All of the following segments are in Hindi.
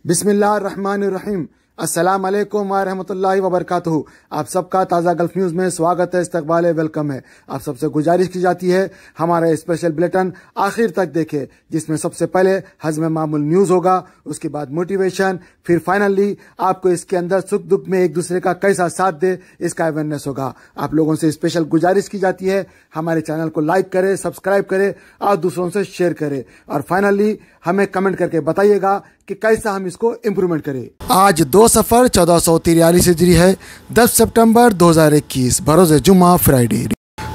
बिस्मिल्लाहिर्रहमानिर्रहीम। अस्सलाम वालेकुम व रहमतुल्लाहि व बरकातुहू। आप सबका ताज़ा गल्फ न्यूज़ में स्वागत है, इस्तकबाल है, वेलकम है। आप सबसे गुजारिश की जाती है हमारा स्पेशल बुलेटिन आखिर तक देखें, जिसमें सबसे पहले हज़्म मामूल न्यूज़ होगा, उसके बाद मोटिवेशन, फिर फाइनली आपको इसके अंदर सुख दुख में एक दूसरे का कैसा साथ दे इसका अवेयरनेस होगा। आप लोगों से स्पेशल गुजारिश की जाती है हमारे चैनल को लाइक करें, सब्सक्राइब करें और दूसरों से शेयर करें, और फाइनली हमें कमेंट करके बताइएगा कि कैसा हम इसको इम्प्रूवमेंट करें। आज 2 सफ़र 1443 हिजरी है, 10 सितंबर 2021, बरोज़ जुम्मा फ्राइडे।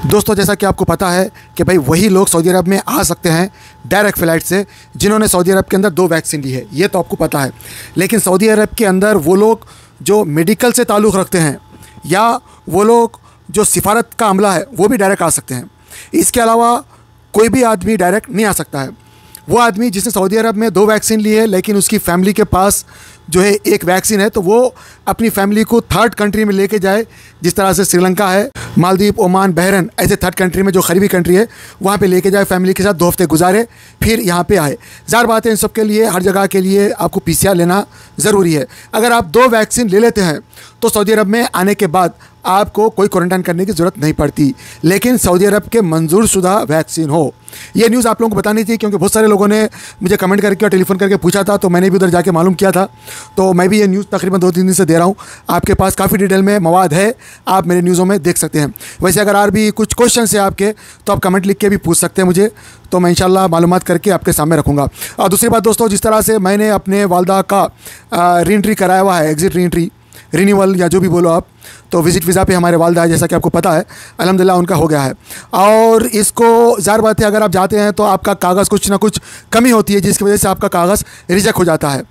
दोस्तों, जैसा कि आपको पता है कि भाई वही लोग सऊदी अरब में आ सकते हैं डायरेक्ट फ़्लाइट से जिन्होंने सऊदी अरब के अंदर 2 वैक्सीन ली है, ये तो आपको पता है। लेकिन सऊदी अरब के अंदर वो लोग जो मेडिकल से ताल्लुक़ रखते हैं या वो लोग जो सिफारत का अमला है वो भी डायरेक्ट आ सकते हैं। इसके अलावा कोई भी आदमी डायरेक्ट नहीं आ सकता है। वो आदमी जिसने सऊदी अरब में 2 वैक्सीन ली है लेकिन उसकी फैमिली के पास जो है 1 वैक्सीन है, तो वो अपनी फैमिली को 3rd कंट्री में लेके जाए, जिस तरह से श्रीलंका है, मालदीव, ओमान, बहरीन, ऐसे 3rd कंट्री में जो करीबी कंट्री है वहाँ पे लेके जाए, फैमिली के साथ 2 हफ्ते गुजारे, फिर यहाँ पे आए। ज़ाहिर बात है इन सब के लिए हर जगह के लिए आपको PCR लेना ज़रूरी है। अगर आप 2 वैक्सीन ले लेते हैं तो सऊदी अरब में आने के बाद आपको कोई क्वारंटाइन करने की ज़रूरत नहीं पड़ती, लेकिन सऊदी अरब के मंजूर शुदा वैक्सीन हो। ये न्यूज़ आप लोगों को बतानी थी क्योंकि बहुत सारे लोगों ने मुझे कमेंट करके और टेलीफोन करके पूछा था, तो मैंने भी उधर जाके मालूम किया था। तो मैं भी ये न्यूज़ तकरीबन 2-3 दिन से दे रहा हूँ। आपके पास काफ़ी डिटेल में मवाद है, आप मेरे न्यूज़ों में देख सकते हैं। वैसे अगर और भी कुछ क्वेश्चन है आपके तो आप कमेंट लिख के भी पूछ सकते हैं मुझे, तो मैं इंशाल्लाह मालूमात करके आपके सामने रखूँगा। और दूसरी बात दोस्तों, जिस तरह से मैंने अपने वालदा का री एंट्री कराया हुआ है, एग्ज़िट री एंट्री, रिन्यूअल या जो भी बोलो आप, तो विज़िट वीज़ा पे हमारे वालदा है, जैसा कि आपको पता है, अल्हम्दुलिल्लाह उनका हो गया है। और इसको ज़ाहिर बात है अगर आप जाते हैं तो आपका कागज़ कुछ ना कुछ कमी होती है जिसकी वजह से आपका कागज़ रिजेक्ट हो जाता है।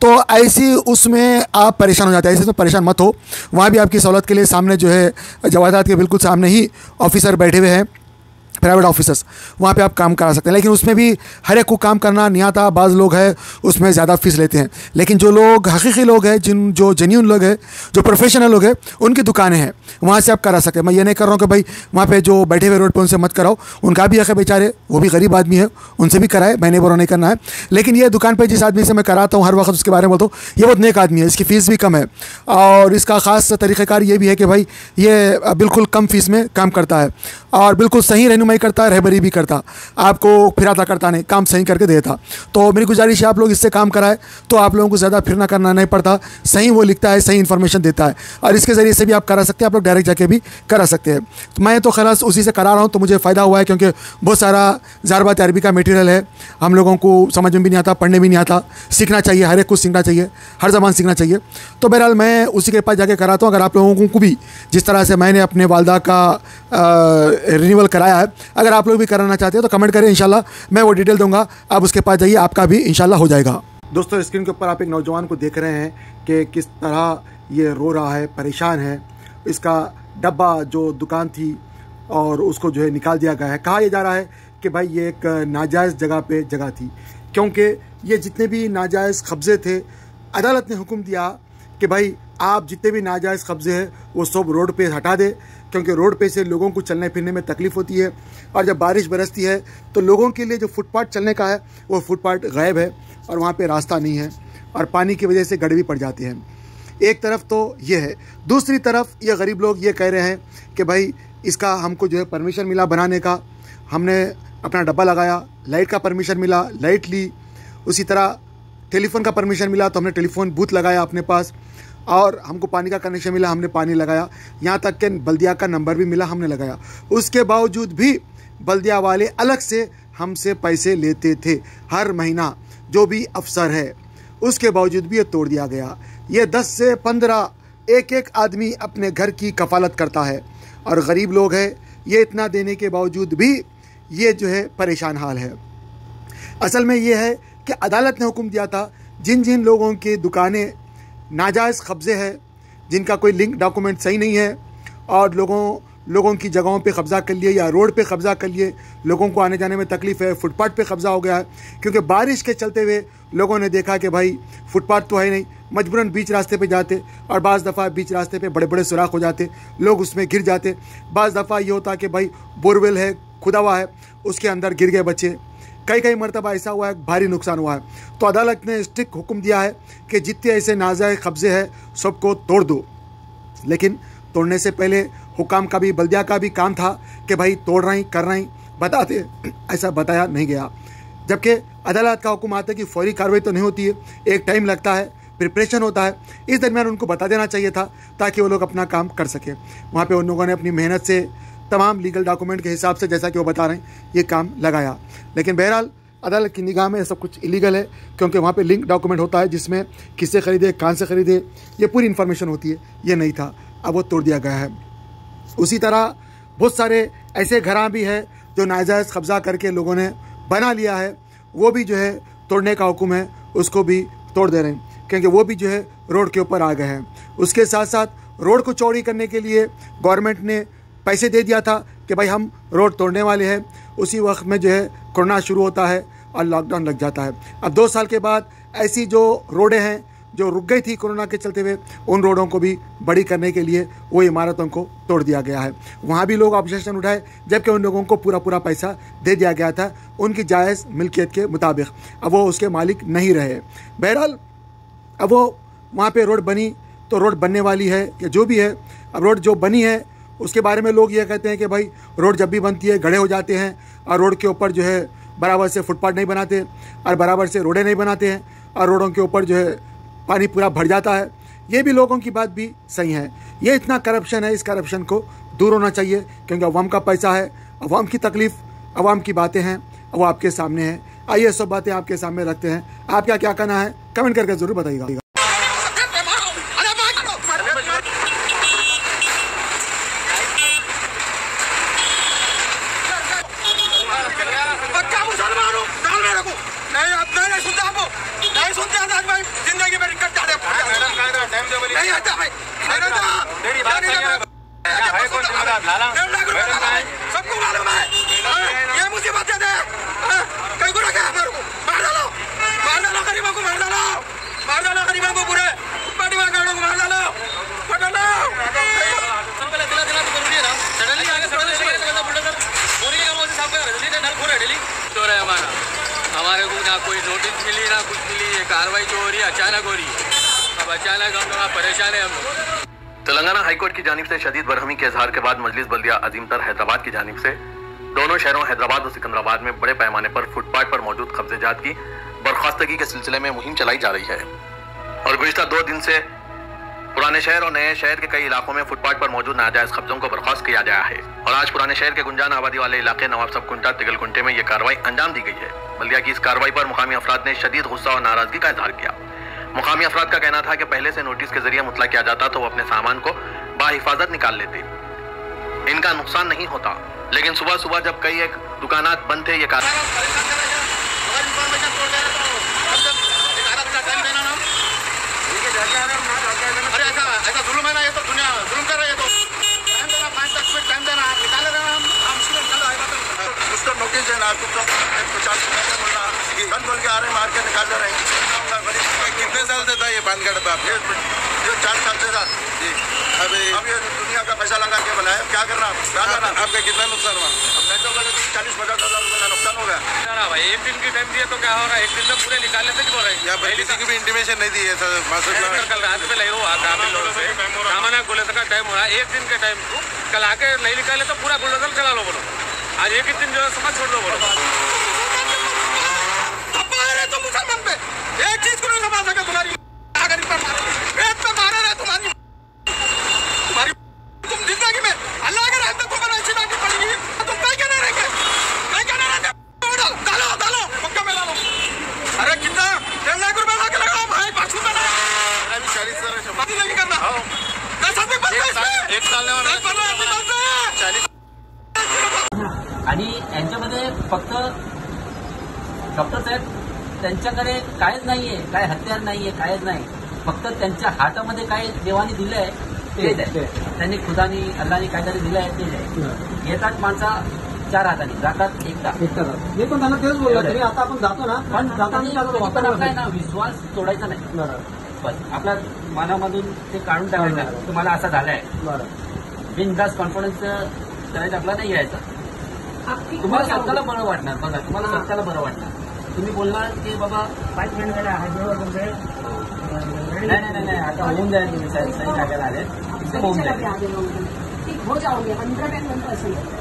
तो ऐसी उसमें आप परेशान हो जाते हैं। ऐसे तो परेशान मत हो, वहाँ भी आपकी सहूलत के लिए सामने जो है जवादात के बिल्कुल सामने ही ऑफिसर बैठे हुए हैं, प्राइवेट ऑफिसर्स, वहाँ पे आप काम करा सकते हैं। लेकिन उसमें भी हर एक को काम करना नहीं आता, बाज़ लोग हैं उसमें ज़्यादा फ़ीस लेते हैं। लेकिन जो लोग हकीकी लोग हैं, जो जेन्युइन लोग हैं, जो प्रोफेशनल लोग हैं, उनकी दुकानें हैं, वहाँ से आप करा सकते हैं। मैं ये नहीं कर रहा हूँ कि भाई वहाँ पे जो बैठे हुए रोड पे उनसे मत कराओ, उनका भी हक़ है बेचारे, वो भी गरीब आदमी है, उनसे भी कराए, मैंने बुरा नहीं करना है। लेकिन ये दुकान पर जिस आदमी से मैं कराता हूँ हर वक्त उसके बारे में बोलता हूँ, ये बहुत नेक आदमी है, इसकी फ़ीस भी कम है और इसका ख़ास तरीक़ाकार ये भी है कि भाई ये बिल्कुल कम फ़ीस में काम करता है और बिल्कुल सही रहनुमाई करता है, रहबरी भी करता, आपको फिराता करता नहीं, काम सही करके देता। तो मेरी गुजारिश है आप लोग इससे काम कराए तो आप लोगों को ज़्यादा फिरना करना नहीं पड़ता, सही वो लिखता है, सही इन्फॉर्मेशन देता है और इसके ज़रिए से भी आप करा सकते हैं। आप लोग डायरेक्ट जाके भी करा सकते हैं। तो मैं तो खलास उसी से करा रहा हूँ, तो मुझे फ़ायदा हुआ है क्योंकि बहुत सारा ज़ाहिर बात अरबी का मटीरियल है, हम लोगों को समझ में भी नहीं आता, पढ़ने भी नहीं आता, सीखना चाहिए, हर एक कुछ सीखना चाहिए, हर ज़बान सीखना चाहिए। तो बहरहाल मैं उसी के पास जाके कराता हूँ। अगर आप लोगों को भी जिस तरह से मैंने अपने वालदा का रिन्यूअल कराया है, अगर आप लोग भी कराना चाहते हैं तो कमेंट करें, इंशाल्लाह मैं वो डिटेल दूंगा, आप उसके पास जाइए, आपका भी इंशाल्लाह हो जाएगा। दोस्तों, स्क्रीन के ऊपर आप एक नौजवान को देख रहे हैं कि किस तरह ये रो रहा है, परेशान है। इसका डब्बा जो दुकान थी और उसको जो है निकाल दिया गया है। कहा यह जा रहा है कि भाई ये एक नाजायज़ जगह थी, क्योंकि ये जितने भी नाजायज़ कब्ज़े थे, अदालत ने हुक्म दिया कि भाई आप जितने भी नाजायज़ कब्ज़े हैं वो सब रोड पे हटा दे, क्योंकि रोड पे से लोगों को चलने फिरने में तकलीफ़ होती है और जब बारिश बरसती है तो लोगों के लिए जो फुटपाथ चलने का है वो फुटपाथ गायब है और वहाँ पे रास्ता नहीं है और पानी की वजह से गड्ढे भी पड़ जाते हैं। एक तरफ तो ये है, दूसरी तरफ ये गरीब लोग ये कह रहे हैं कि भाई इसका हमको जो है परमिशन मिला बनाने का, हमने अपना डब्बा लगाया, लाइट का परमिशन मिला, लाइट ली, उसी तरह टेलीफोन का परमिशन मिला तो हमने टेलीफोन बूथ लगाया अपने पास, और हमको पानी का कनेक्शन मिला, हमने पानी लगाया, यहाँ तक कि बल्दिया का नंबर भी मिला, हमने लगाया। उसके बावजूद भी बल्दिया वाले अलग से हमसे पैसे लेते थे हर महीना, जो भी अफसर है, उसके बावजूद भी ये तोड़ दिया गया। ये 10 से 15 एक आदमी अपने घर की कफालत करता है और गरीब लोग हैं, ये इतना देने के बावजूद भी ये जो है परेशान हाल है। असल में ये है कि अदालत ने हुक्म दिया था जिन जिन लोगों की दुकानें नाजायज़ कब्ज़े है, जिनका कोई लिंक डॉक्यूमेंट सही नहीं है और लोगों की जगहों पे कब्ज़ा कर लिए या रोड पे कब्ज़ा कर लिए, लोगों को आने जाने में तकलीफ़ है, फुटपाथ पे कब्ज़ा हो गया है, क्योंकि बारिश के चलते हुए लोगों ने देखा कि भाई फुटपाथ तो है नहीं, मजबूरन बीच रास्ते पे जाते और बाज़ दफ़ा बीच रास्ते पे बड़े बड़े सुराख हो जाते, लोग उसमें गिर जाते। बाज़ दफ़ा ये होता कि भाई बोरवेल है, खुदा हुआ है, उसके अंदर गिर गए बच्चे, कई कई मरतबा ऐसा हुआ है, भारी नुकसान हुआ है। तो अदालत ने स्ट्रिक्ट हुक्म दिया है कि जितने ऐसे नाजायज कब्जे हैं सबको तोड़ दो। लेकिन तोड़ने से पहले हुकाम का भी, बल्दिया का भी काम था कि भाई तोड़ रही कर रही बताते, ऐसा बताया नहीं गया। जबकि अदालत का हुक्म आता है कि फौरी कार्रवाई तो नहीं होती है, एक टाइम लगता है, प्रिपरेशन होता है। इस दरमियान उनको बता देना चाहिए था ताकि वो लोग अपना काम कर सकें। वहाँ पे उन लोगों ने अपनी मेहनत से तमाम लीगल डॉक्यूमेंट के हिसाब से, जैसा कि वो बता रहे हैं, ये काम लगाया। लेकिन बहरहाल अदालत की निगाह में सब कुछ इलीगल है, क्योंकि वहाँ पे लिंक डॉक्यूमेंट होता है जिसमें किससे खरीदे, कहाँ से खरीदे, ये पूरी इन्फॉर्मेशन होती है। ये नहीं था, अब वो तोड़ दिया गया है। उसी तरह बहुत सारे ऐसे घरां भी है जो नाजायज़ कब्जा करके लोगों ने बना लिया है, वो भी जो है तोड़ने का हुक्म है, उसको भी तोड़ दे रहे हैं, क्योंकि वो भी जो है रोड के ऊपर आ गए हैं। उसके साथ साथ रोड को चौड़ी करने के लिए गवर्नमेंट ने पैसे दे दिया था कि भाई हम रोड तोड़ने वाले हैं। उसी वक्त में जो है कोरोना शुरू होता है और लॉकडाउन लग जाता है। अब 2 साल के बाद ऐसी जो रोडें हैं जो रुक गई थी कोरोना के चलते हुए, उन रोडों को भी बड़ी करने के लिए वो इमारतों को तोड़ दिया गया है। वहाँ भी लोग ऑब्जेक्शन उठाए, जबकि उन लोगों को पूरा पूरा पैसा दे दिया गया था उनकी जायज़ मिल्कियत के मुताबिक। अब वो उसके मालिक नहीं रहे। बहरहाल अब वो वहाँ पे रोड बनी तो रोड बनने वाली है या जो भी है। अब रोड जो बनी है उसके बारे में लोग ये कहते हैं कि भाई रोड जब भी बनती है गड्ढे हो जाते हैं और रोड के ऊपर जो है बराबर से फुटपाथ नहीं बनाते और बराबर से रोडें नहीं बनाते हैं और रोडों के ऊपर जो है पानी पूरा भर जाता है। ये भी लोगों की बात भी सही है। ये इतना करप्शन है, इस करप्शन को दूर होना चाहिए, क्योंकि अवाम का पैसा है, अवाम की तकलीफ, अवाम की बातें हैं, वो आपके सामने हैं। आइए सब बातें आपके सामने रखते हैं। आपका क्या कहना है कमेंट करके जरूर बताइएगा। सबको मालूम है ये मुसीबत है। कहीं को रखा मार डालो गरीबों को, मार डालो गरीबों को, पूरे पार्टी वालों को मार डालो, हमारे को ना कोई नोटिस मिली ना कुछ मिली। ये कार्रवाई जो हो रही है अचानक हो रही है। अब अचानक हम लोग परेशान है। हम लोग तेलंगाना हाईकोर्ट की जानिब से शदीद बरहमी के इजहार के बाद मजलिस बल्दिया अजीमतर हैदराबाद की जानिब से दोनों शहरों हैदराबाद और सिकंदराबाद में बड़े पैमाने पर फुटपाथ पर मौजूद कब्जेजात की बर्खास्तगी के सिलसिले में मुहिम चलाई जा रही है। और गुज़िश्ता 2 दिन से पुराने शहर और नए शहर के कई इलाकों में फुटपाथ पर मौजूद नाजायज कब्जों को बर्खास्त किया गया है। और आज पुराने शहर के गुंजान आबादी वाले इलाके नवाब सब कुंटा तिगलकुंटे में यह कार्रवाई अंजाम दी गई है। बल्दिया की इस कार्रवाई पर मुकामी अफराद ने शदीद गुस्सा और नाराजगी का इजहार किया। मुकामी अफराद का कहना था कि पहले से नोटिस के जरिए मुतला किया जाता तो वो अपने सामान को बाहिफाजत निकाल लेते, इनका नुकसान नहीं होता। लेकिन सुबह सुबह जब कई एक दुकानात बंद थे, ये अरे ऐसा जुल्म है ना, ये तो दुनिया जुल्म कर रही है। तो टाइम देना, 5 मिनट टाइम देना, आप निकाले देना, हम उसको नोटिस देना। आपको 50 बोलना बंद बोल के आ रहे हैं, मार के निकाल दे रहे हैं। कितने साल से था ये बंद कर था? ये 4 साल से था जी। अब ये दुनिया का पैसा लगा के बनाया, क्या करना? आपका कितना नुकसान हुआ? मैं तो 40-50 हज़ार रुपये का नुकसान हो गया ना भाई। 1 दिन की टाइम दिया तो क्या हो रहा है? 1 दिन में पूरे निकाल लेते बोल रहे हैं। किसी की भी इंटीमेशन नहीं दी है सर। कल रात में ले हुआ सामान बोले का टाइम हो रहा है। 1 दिन के टाइम कल आके नहीं निकाले तो पूरा बुलडोजर चला लो बोलो। आज एक ही दिन जो है समझ छोड़ दो बोलो। तो मुसलमान पे एक चीज को नहीं समझ सका, तुम्हारी गरीब पर पेट पे मारा रहे, तुम्हारी तुम जिंदगी में अल्लाह के रहमत को बना चिना की पड़ेगी। तुम कहीं क्या नहीं रहेंगे, कहीं क्या नहीं रहते। डालो पक्का में डालो। अरे कितना 1.5 लाख रुपए ला के लगाओ भाई, 5 रुपए ना। अभी 40 सर बात नहीं करना। एक साल आणि यांच्यामध्ये फक्त डॉक्टर साहेब त्यांच्याकडे कायच नाहीये, काय हत्यार नाहीये, कायच नाही. फक्त त्यांच्या हातामध्ये काय देवाने दिलंय तेच आहे. त्यांनी खुदानी अल्लानी काहीतरी दिलंय तेच आहे. येतात माणसा 4 हाताने, जातात एकदा. मी पण त्यांना तेच बोललो. तरी आता आपण जातो ना, पण आपला ना विश्वास तोडायचा नाही. बस आपल्या मनामधून ते काढून टाकायचं. तुम्हाला असं झालंय बिनधास्त कॉन्फिडन्स करायचं, आपला नाही यायचा. तुम्हाला स्वतःला बरं वाटणार, बघा तुम्हाला स्वतःला बरं वाटणार. तुम्ही बोलणार की बाबा नाही आता होऊन जाईल, तुम्ही सही टाकायला आले एकदम होऊन जाईल.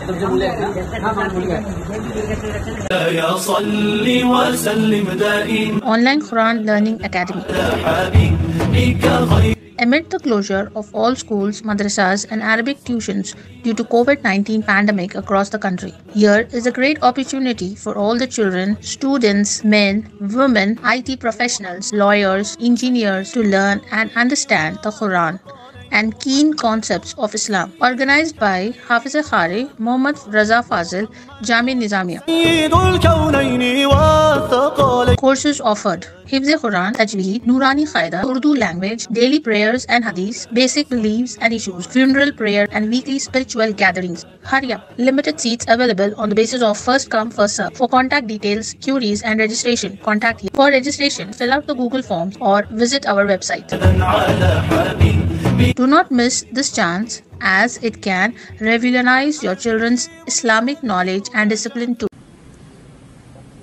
तुमचे मुले आहेत ना? हा मुलगा आहे. Online Quran Learning Academy. Amid the closure of all schools, madrasas and Arabic tuitions due to COVID-19 pandemic across the country, here is a great opportunity for all the children, students, men, women, IT professionals, lawyers, engineers to learn and understand the Quran and keen concepts of Islam. Organized by Hafiz Khari, Muhammad Raza Fazil, Jamia Nizamiya. Courses offered: Hifz Quran, Tajweed, Nurani Qaida, Urdu language, daily prayers and hadith, basic beliefs and issues, funeral prayer and weekly spiritual gatherings. Hurry up! Limited seats available on the basis of first come first serve. For contact details, queries and registration, contact here. For registration, fill out the Google forms or visit our website. Do not miss this chance, as it can revolutionize your children's Islamic knowledge and discipline too.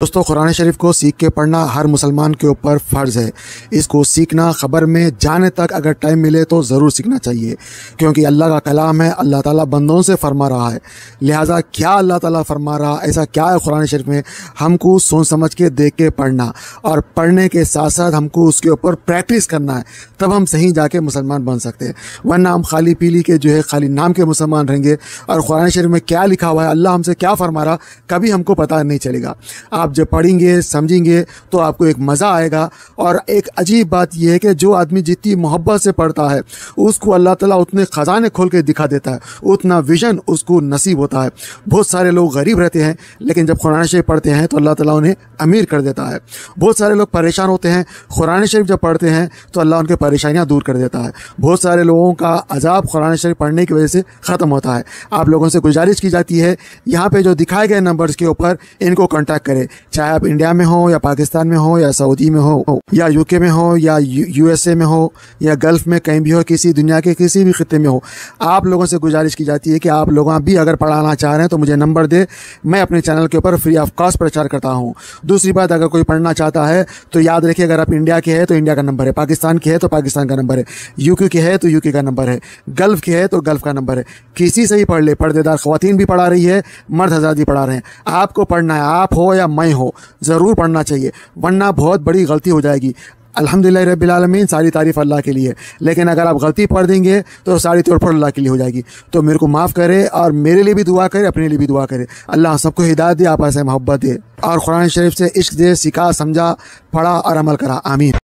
दोस्तों, कुरान शरीफ को सीख के पढ़ना हर मुसलमान के ऊपर फ़र्ज़ है. इसको सीखना, ख़बर में जाने तक अगर टाइम मिले तो ज़रूर सीखना चाहिए, क्योंकि अल्लाह का कलाम है. अल्लाह ताला बंदों से फरमा रहा है. लिहाजा क्या अल्लाह ताला फरमा रहा, ऐसा क्या है कुरान शरीफ में, हमको सोच समझ के देख के पढ़ना, और पढ़ने के साथ साथ हमको उसके ऊपर प्रैक्टिस करना है. तब हम सही जाके मुसलमान बन सकते हैं. वरना हम खाली पीली के जो है खाली नाम के मुसलमान रहेंगे, और कुरान शरीफ में क्या लिखा हुआ है, अल्लाह हमसे क्या फरमा रहा, कभी हमको पता नहीं चलेगा. आप जब पढ़ेंगे, समझेंगे, तो आपको एक मज़ा आएगा. और एक अजीब बात यह है कि जो आदमी जितनी मोहब्बत से पढ़ता है उसको अल्लाह ताला उतने ख़जाने खोल के दिखा देता है, उतना विजन उसको नसीब होता है. बहुत सारे लोग गरीब रहते हैं, लेकिन जब कुरान शरीफ पढ़ते हैं तो अल्लाह ताला उन्हें अमीर कर देता है. बहुत सारे लोग परेशान होते हैं, कुरान शरीफ जब पढ़ते हैं तो अल्लाह उनकी परेशानियाँ दूर कर देता है. बहुत सारे लोगों का अजाब कुरान शरीफ पढ़ने की वजह से ख़त्म होता है. आप लोगों से गुजारिश की जाती है, यहाँ पे जो दिखाए गए नंबर्स के ऊपर इनको कॉन्टैक्ट करें. चाहे आप इंडिया में हो या पाकिस्तान में हो या सऊदी में हो या यूके में हो या यूएसए में हो या गल्फ में, कहीं भी हो, किसी दुनिया के किसी भी खित्ते में हो, आप लोगों से गुजारिश की जाती है कि आप लोग भी अगर पढ़ाना चाह रहे हैं तो मुझे नंबर दे. मैं अपने चैनल के ऊपर फ्री ऑफ कॉस्ट प्रचार करता हूँ. दूसरी बात, अगर कोई पढ़ना चाहता है तो याद रखिए, अगर आप इंडिया के हैं तो इंडिया का नंबर है, पाकिस्तान के है तो पाकिस्तान का नंबर है, यूके के है तो यूके का नंबर है, गल्फ के है तो गल्फ का नंबर है. किसी से ही पढ़ ले. पर्देदार ख़वातीन भी पढ़ा रही है, मर्द हज़रात भी पढ़ा रहे हैं. आपको पढ़ना है, आप हो या मैं हो, ज़रूर पढ़ना चाहिए, वरना बहुत बड़ी गलती हो जाएगी. अल्हम्दुलिल्लाह रब्बिल आलमीन, सारी तारीफ़ अल्लाह के लिए, लेकिन अगर आप गलती पढ़ देंगे तो सारी तौर पर अल्लाह के लिए हो जाएगी. तो मेरे को माफ़ करे और मेरे लिए भी दुआ करे, अपने लिए भी दुआ करे. अल्लाह सबको हिदायत दे, आप ऐसे मोहब्बत दे और कुरान शरीफ से इश्क दे, सिखा, समझा, पढ़ा और अमल करा. आमीन.